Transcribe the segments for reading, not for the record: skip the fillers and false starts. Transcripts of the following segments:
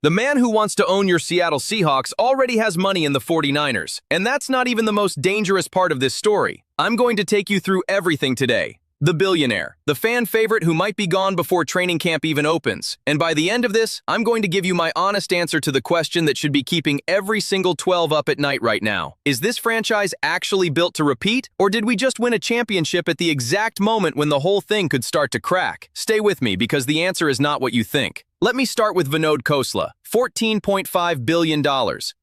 The man who wants to own your Seattle Seahawks already has money in the 49ers, and that's not even the most dangerous part of this story. I'm going to take you through everything today. The billionaire, the fan favorite who might be gone before training camp even opens. And by the end of this, I'm going to give you my honest answer to the question that should be keeping every single 12 up at night right now. Is this franchise actually built to repeat, or did we just win a championship at the exact moment when the whole thing could start to crack? Stay with me because the answer is not what you think. Let me start with Vinod Khosla, $14.5 billion,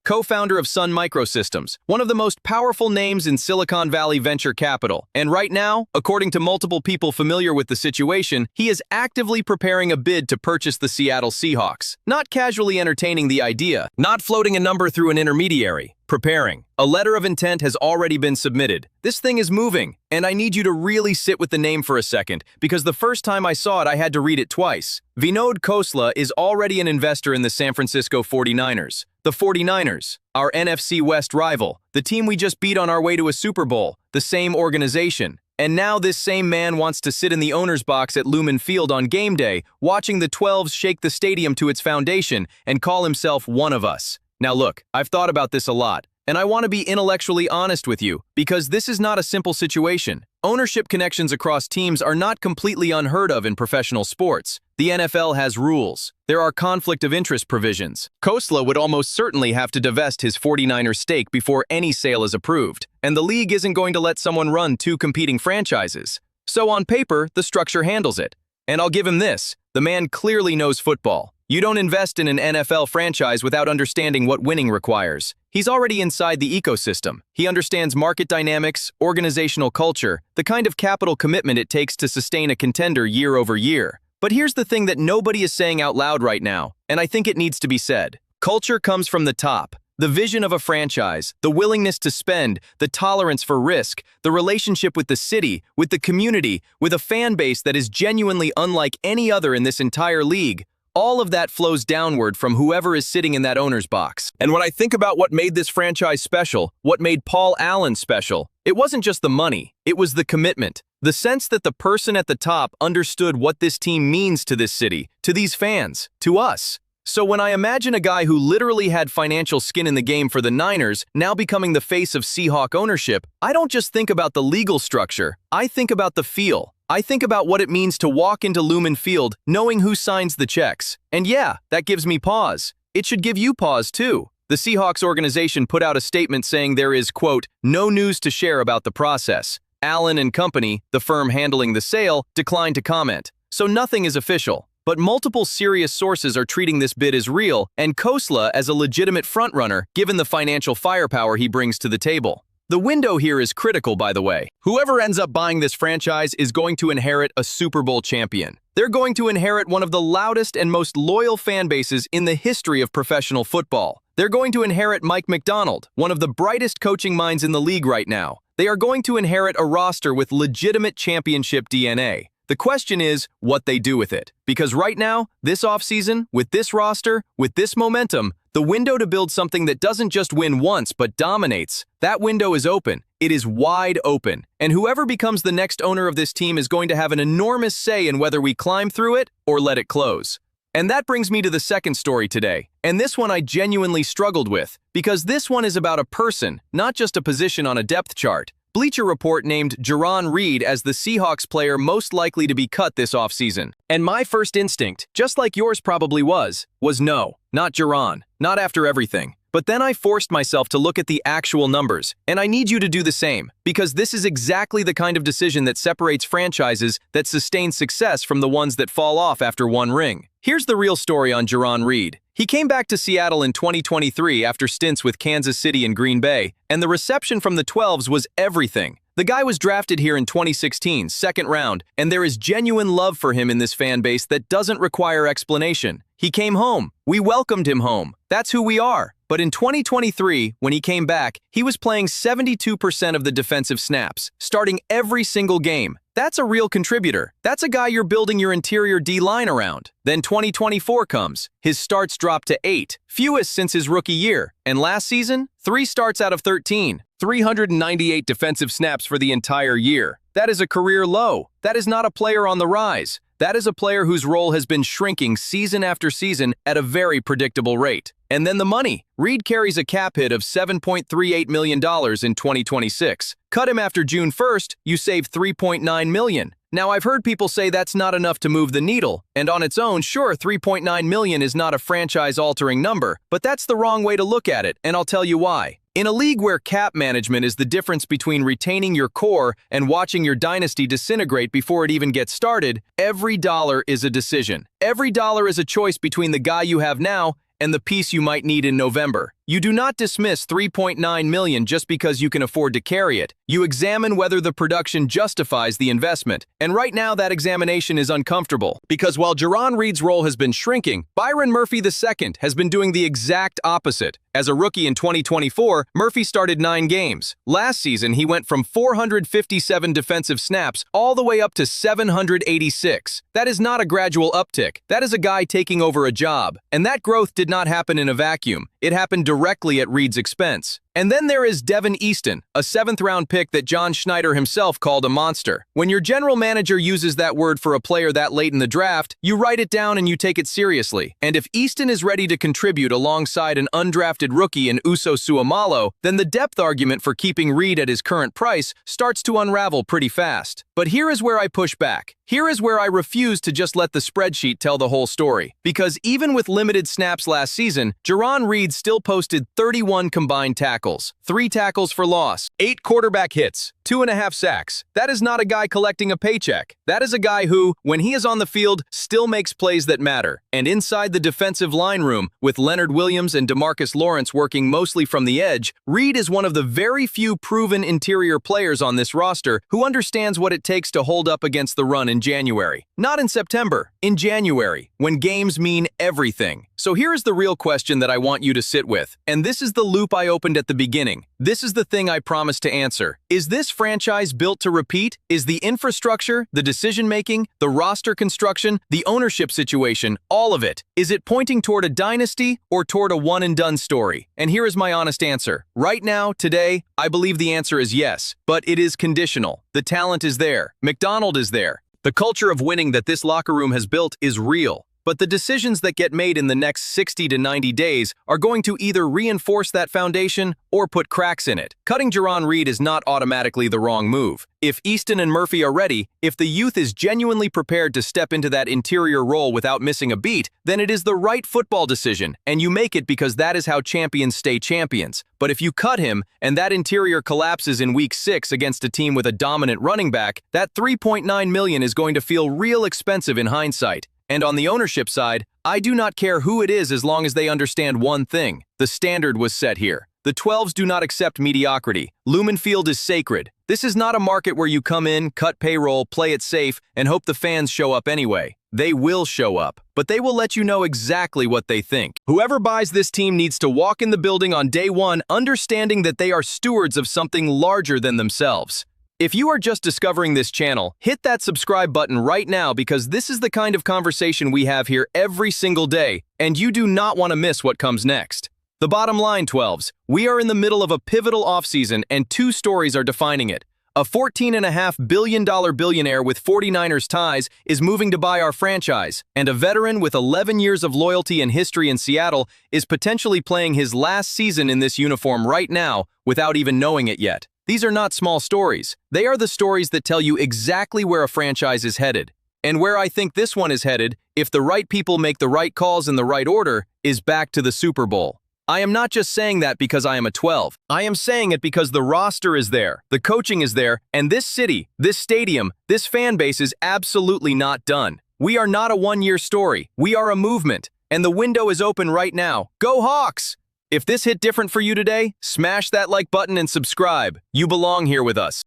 co-founder of Sun Microsystems, one of the most powerful names in Silicon Valley venture capital. And right now, according to multiple people familiar with the situation, he is actively preparing a bid to purchase the Seattle Seahawks. Not casually entertaining the idea, not floating a number through an intermediary. Preparing. A letter of intent has already been submitted. This thing is moving, and I need you to really sit with the name for a second, because the first time I saw it, I had to read it twice. Vinod Khosla is already an investor in the San Francisco 49ers. The 49ers, our NFC West rival, the team we just beat on our way to a Super Bowl, the same organization. And now this same man wants to sit in the owner's box at Lumen Field on game day, watching the 12s shake the stadium to its foundation and call himself one of us. Now look, I've thought about this a lot, and I want to be intellectually honest with you, because this is not a simple situation. Ownership connections across teams are not completely unheard of in professional sports. The NFL has rules. There are conflict of interest provisions. Khosla would almost certainly have to divest his 49er stake before any sale is approved, and the league isn't going to let someone run two competing franchises. So on paper, the structure handles it. And I'll give him this, the man clearly knows football. You don't invest in an NFL franchise without understanding what winning requires. He's already inside the ecosystem. He understands market dynamics, organizational culture, the kind of capital commitment it takes to sustain a contender year over year. But here's the thing that nobody is saying out loud right now, and I think it needs to be said. Culture comes from the top. The vision of a franchise, the willingness to spend, the tolerance for risk, the relationship with the city, with the community, with a fan base that is genuinely unlike any other in this entire league. All of that flows downward from whoever is sitting in that owner's box. And when I think about what made this franchise special, what made Paul Allen special, it wasn't just the money, it was the commitment. The sense that the person at the top understood what this team means to this city, to these fans, to us. So when I imagine a guy who literally had financial skin in the game for the Niners now becoming the face of Seahawk ownership, I don't just think about the legal structure, I think about the feel. I think about what it means to walk into Lumen Field knowing who signs the checks. And yeah, that gives me pause. It should give you pause too. The Seahawks organization put out a statement saying there is, quote, no news to share about the process. Allen and Company, the firm handling the sale, declined to comment. So nothing is official. But multiple serious sources are treating this bid as real and Khosla as a legitimate frontrunner given the financial firepower he brings to the table. The window here is critical, by the way. Whoever ends up buying this franchise is going to inherit a Super Bowl champion. They're going to inherit one of the loudest and most loyal fan bases in the history of professional football. They're going to inherit Mike McDonald, one of the brightest coaching minds in the league right now. They are going to inherit a roster with legitimate championship DNA. The question is what they do with it. Because right now, this offseason, with this roster, with this momentum, the window to build something that doesn't just win once but dominates, that window is open. It is wide open. And whoever becomes the next owner of this team is going to have an enormous say in whether we climb through it or let it close. And that brings me to the second story today. And this one I genuinely struggled with, because this one is about a person, not just a position on a depth chart. Bleacher Report named Jarran Reed as the Seahawks player most likely to be cut this offseason. And my first instinct, just like yours probably was no, not Jarran, not after everything. But then I forced myself to look at the actual numbers, and I need you to do the same, because this is exactly the kind of decision that separates franchises that sustain success from the ones that fall off after one ring. Here's the real story on Jarran Reed. He came back to Seattle in 2023 after stints with Kansas City and Green Bay, and the reception from the 12s was everything. The guy was drafted here in 2016, second round, and there is genuine love for him in this fan base that doesn't require explanation. He came home. We welcomed him home. That's who we are. But in 2023, when he came back, he was playing 72% of the defensive snaps, starting every single game. That's a real contributor. That's a guy you're building your interior D-line around. Then 2024 comes. His starts drop to 8, fewest since his rookie year. And last season, 3 starts out of 13. 398 defensive snaps for the entire year. That is a career low. That is not a player on the rise. That is a player whose role has been shrinking season after season at a very predictable rate. And then the money. Reed carries a cap hit of $7.38 million in 2026. Cut him after June 1st, you save $3.9 million. Now, I've heard people say that's not enough to move the needle, and on its own, sure, $3.9 million is not a franchise-altering number, but that's the wrong way to look at it, and I'll tell you why. In a league where cap management is the difference between retaining your core and watching your dynasty disintegrate before it even gets started, every dollar is a decision. Every dollar is a choice between the guy you have now and the piece you might need in November. You do not dismiss $3.9 million just because you can afford to carry it. You examine whether the production justifies the investment. And right now, that examination is uncomfortable. Because while Jarran Reed's role has been shrinking, Byron Murphy II has been doing the exact opposite. As a rookie in 2024, Murphy started 9 games. Last season, he went from 457 defensive snaps all the way up to 786. That is not a gradual uptick. That is a guy taking over a job. And that growth did not happen in a vacuum. It happened directly at Reed's expense. And then there is Devin Easton, a 7th-round pick that John Schneider himself called a monster. When your general manager uses that word for a player that late in the draft, you write it down and you take it seriously. And if Easton is ready to contribute alongside an undrafted rookie in Uso Suamalo, then the depth argument for keeping Reed at his current price starts to unravel pretty fast. But here is where I push back. Here is where I refuse to just let the spreadsheet tell the whole story. Because even with limited snaps last season, Jarran Reed still posted 31 combined tackles, 3 tackles for loss, 8 quarterback hits, 2.5 sacks. That is not a guy collecting a paycheck. That is a guy who, when he is on the field, still makes plays that matter. And inside the defensive line room, with Leonard Williams and DeMarcus Lawrence working mostly from the edge, Reed is one of the very few proven interior players on this roster who understands what it takes to hold up against the run in January. Not in September, in January, when games mean everything. So here is the real question that I want you to sit with. And this is the loop I opened at the beginning. This is the thing I promised to answer. Is this franchise built to repeat? Is the infrastructure, the decision-making, the roster construction, the ownership situation, all of it, is it pointing toward a dynasty or toward a one-and-done story? And here is my honest answer. Right now, today, I believe the answer is yes, but it is conditional. The talent is there. McDonald is there. The culture of winning that this locker room has built is real. But the decisions that get made in the next 60 to 90 days are going to either reinforce that foundation or put cracks in it. Cutting Jarran Reed is not automatically the wrong move. If Easton and Murphy are ready, if the youth is genuinely prepared to step into that interior role without missing a beat, then it is the right football decision, and you make it because that is how champions stay champions. But if you cut him, and that interior collapses in Week 6 against a team with a dominant running back, that $3.9 million is going to feel real expensive in hindsight. And on the ownership side, I do not care who it is as long as they understand one thing. The standard was set here. The 12s do not accept mediocrity. Lumen Field is sacred. This is not a market where you come in, cut payroll, play it safe, and hope the fans show up anyway. They will show up, but they will let you know exactly what they think. Whoever buys this team needs to walk in the building on day one understanding that they are stewards of something larger than themselves. If you are just discovering this channel, hit that subscribe button right now because this is the kind of conversation we have here every single day, and you do not want to miss what comes next. The bottom line, 12s, we are in the middle of a pivotal offseason and 2 stories are defining it. A $14.5 billion billionaire with 49ers ties is moving to buy our franchise, and a veteran with 11 years of loyalty and history in Seattle is potentially playing his last season in this uniform right now without even knowing it yet. These are not small stories. They are the stories that tell you exactly where a franchise is headed. And where I think this one is headed, if the right people make the right calls in the right order, is back to the Super Bowl. I am not just saying that because I am a 12. I am saying it because the roster is there, the coaching is there, and this city, this stadium, this fan base is absolutely not done. We are not a one-year story. We are a movement. And the window is open right now. Go Hawks! If this hit different for you today, smash that like button and subscribe. You belong here with us.